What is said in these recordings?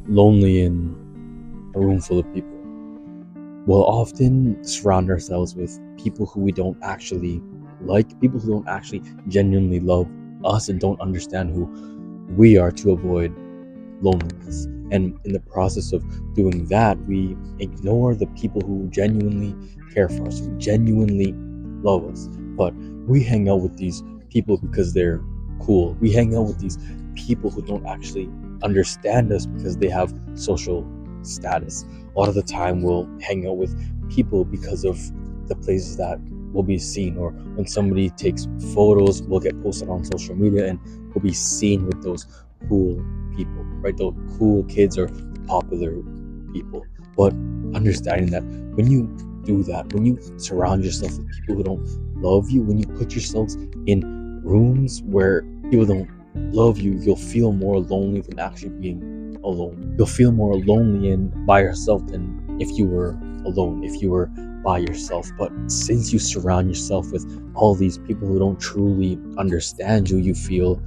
lonely in a room full of people, we'll often surround ourselves with people who we don't actually like, people who don't actually genuinely love us and don't understand who we are, to avoid loneliness. And in the process of doing that, we ignore the people who genuinely care for us, who genuinely love us. But we hang out with these people because they're cool. We hang out with these people who don't actually understand us because they have social status. A lot of the time, we'll hang out with people because of the places that will be seen, or when somebody takes photos, will get posted on social media and will be seen with those cool people, right? The cool kids or popular people. But understanding that when you do that, when you surround yourself with people who don't love you, when you put yourselves in rooms where people don't love you, you'll feel more lonely than actually being alone. You'll feel more lonely and by yourself than if you were alone, if you were by yourself. But since you surround yourself with all these people who don't truly understand you, you feel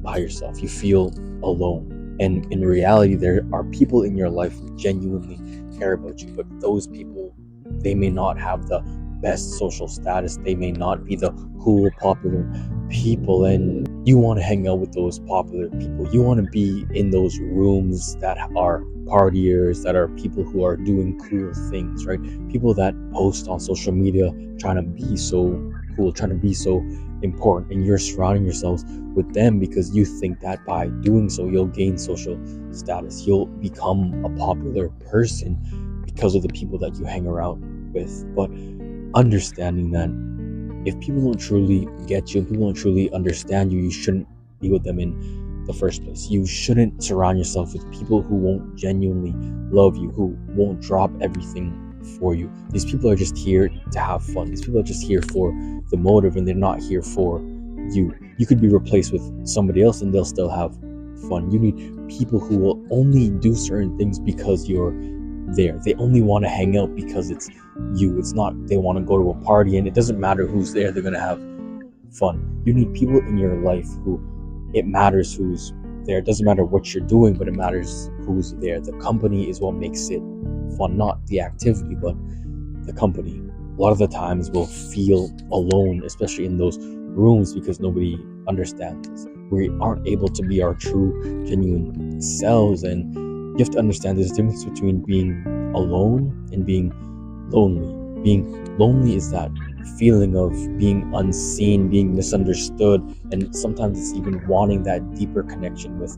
by yourself. You feel alone. And in reality, there are people in your life who genuinely care about you, but those people, they may not have the best social status. They may not be the cool, popular people. And you want to hang out with those popular people. You want to be in those rooms that are partiers, that are people who are doing cool things, right? People that post on social media trying to be so cool, trying to be so important, and you're surrounding yourselves with them because you think that by doing so you'll gain social status, you'll become a popular person because of the people that you hang around with. But understanding that if people don't truly get you, if people don't truly understand you, you shouldn't be with them in the first place. You shouldn't surround yourself with people who won't genuinely love you, who won't drop everything for you. These people are just here to have fun. These people are just here for the motive, and they're not here for you. You could be replaced with somebody else and they'll still have fun. You need people who will only do certain things because you're there. They only want to hang out because it's you. It's not they want to go to a party and it doesn't matter who's there, they're going to have fun. You need people in your life who it matters who's there. It doesn't matter what you're doing, but it matters who's there. The company is what makes it fun, not the activity, but the company. A lot of the times we'll feel alone, especially in those rooms, because nobody understands us. We aren't able to be our true, genuine selves. And you have to understand there's a difference between being alone and being lonely. Being lonely is that feeling of being unseen, being misunderstood, and sometimes it's even wanting that deeper connection with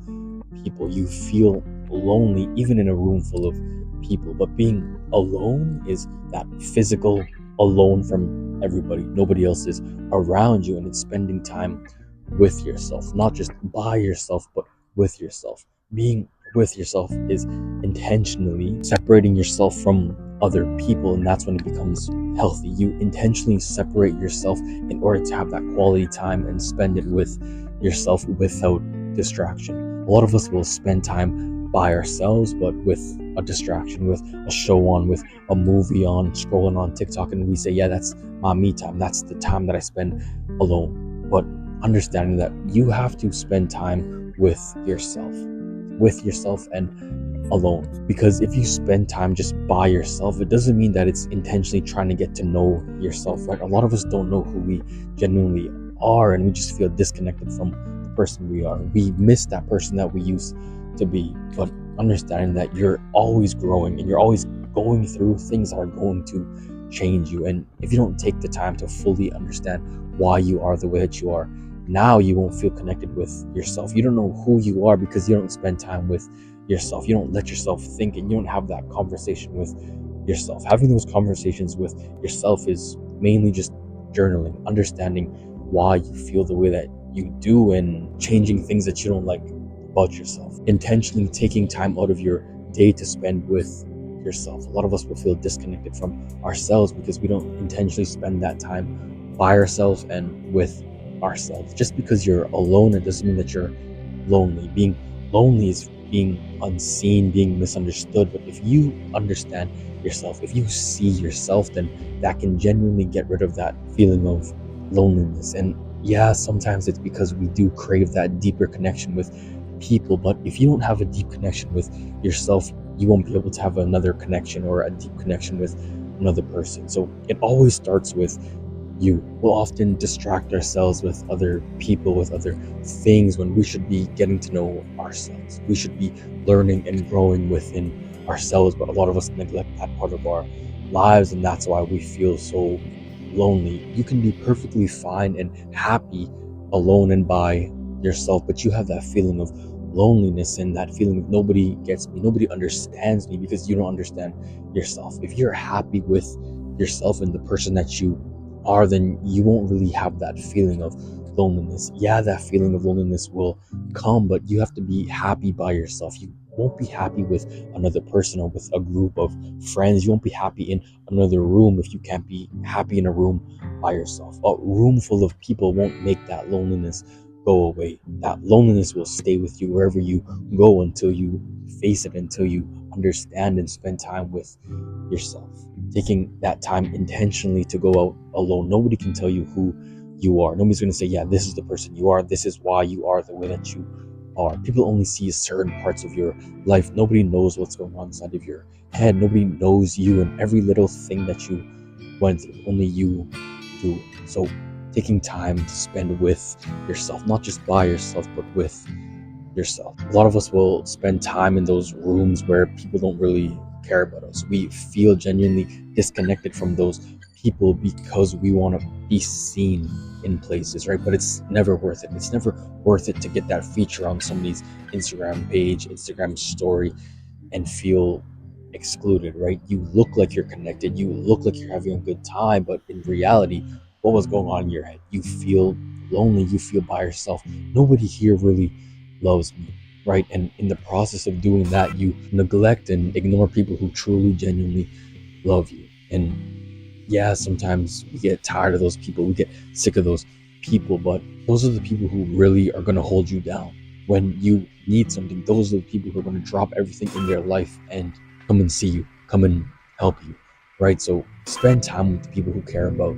people. You feel lonely even in a room full of people. But being alone is that physical alone from everybody. Nobody else is around you, and it's spending time with yourself, not just by yourself, but with yourself. Being with yourself is intentionally separating yourself from other people, and that's when it becomes healthy. You intentionally separate yourself in order to have that quality time and spend it with yourself without distraction. A lot of us will spend time by ourselves, but with a distraction, with a show on, with a movie on, scrolling on TikTok, and we say, yeah, that's my me time. That's the time that I spend alone. But understanding that you have to spend time with yourself and alone. Because if you spend time just by yourself, it doesn't mean that it's intentionally trying to get to know yourself, right? A lot of us don't know who we genuinely are, and we just feel disconnected from the person we are. We miss that person that we used to be. But understanding that you're always growing and you're always going through things that are going to change you. And if you don't take the time to fully understand why you are the way that you are now, you won't feel connected with yourself. You don't know who you are because you don't spend time with yourself. You don't let yourself think, and you don't have that conversation with yourself. Having those conversations with yourself is mainly just journaling, understanding why you feel the way that you do, and changing things that you don't like about yourself. Intentionally taking time out of your day to spend with yourself. A lot of us will feel disconnected from ourselves because we don't intentionally spend that time by ourselves and with ourselves. Just because you're alone, it doesn't mean that you're lonely. Being lonely is being unseen, being misunderstood. But if you understand yourself, if you see yourself, then that can genuinely get rid of that feeling of loneliness. And yeah, sometimes it's because we do crave that deeper connection with people, but if you don't have a deep connection with yourself, you won't be able to have another connection or a deep connection with another person. So it always starts with you. We'll often distract ourselves with other people, with other things, when we should be getting to know ourselves. We should be learning and growing within ourselves, but a lot of us neglect that part of our lives, and that's why we feel so lonely. You can be perfectly fine and happy alone and by yourself, but you have that feeling of loneliness and that feeling of nobody gets me, nobody understands me, because you don't understand yourself. If you're happy with yourself and the person that you are, then you won't really have that feeling of loneliness. Yeah, that feeling of loneliness will come, but you have to be happy by yourself. You won't be happy with another person or with a group of friends. You won't be happy in another room if you can't be happy in a room by yourself. A room full of people won't make that loneliness go away. That loneliness will stay with you wherever you go until you face it, until you understand and spend time with yourself. Taking that time intentionally to go out alone. Nobody can tell you who you are. Nobody's going to say, yeah, this is the person you are. This is why you are the way that you are. People only see certain parts of your life. Nobody knows what's going on inside of your head. Nobody knows you and every little thing that you went through. Only you do. So taking time to spend with yourself, not just by yourself, but with yourself. A lot of us will spend time in those rooms where people don't really care about us. We feel genuinely disconnected from those people because we want to be seen in places, right? But it's never worth it. It's never worth it to get that feature on somebody's Instagram page, Instagram story, and feel excluded, right? You look like you're connected, you look like you're having a good time, but in reality, what was going on in your head? You feel lonely, you feel by yourself. Nobody here really loves me, right? And in the process of doing that, you neglect and ignore people who truly, genuinely love you. And yeah, sometimes we get tired of those people, we get sick of those people, but those are the people who really are going to hold you down when you need something. Those are the people who are going to drop everything in their life and come and see you, come and help you, right? So spend time with the people who care about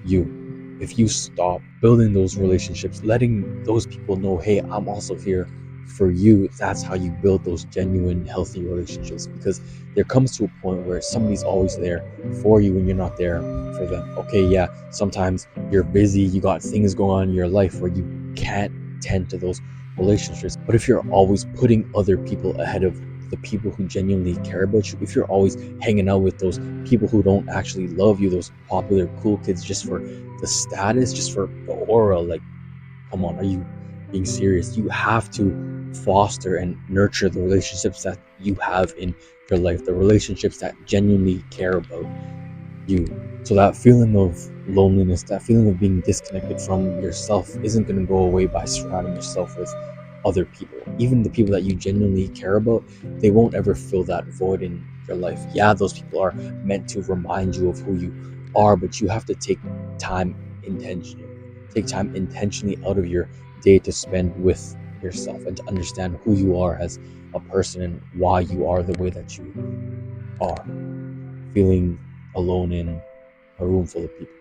you. If you stop building those relationships, letting those people know, hey, I'm also here for you, that's how you build those genuine, healthy relationships. Because there comes to a point where somebody's always there for you and you're not there for them. Okay, yeah, sometimes you're busy, you got things going on in your life where you can't tend to those relationships. But if you're always putting other people ahead of the people who genuinely care about you, if you're always hanging out with those people who don't actually love you, those popular cool kids just for the status, just for the aura, like, come on, are you being serious? You have to foster and nurture the relationships that you have in your life, the relationships that genuinely care about you. So that feeling of loneliness, that feeling of being disconnected from yourself isn't going to go away by surrounding yourself with other people. Even the people that you genuinely care about, they won't ever fill that void in your life. Yeah, those people are meant to remind you of who you are, but you have to take time intentionally. Take time intentionally out of your day to spend with yourself and to understand who you are as a person and why you are the way that you are, feeling alone in a room full of people.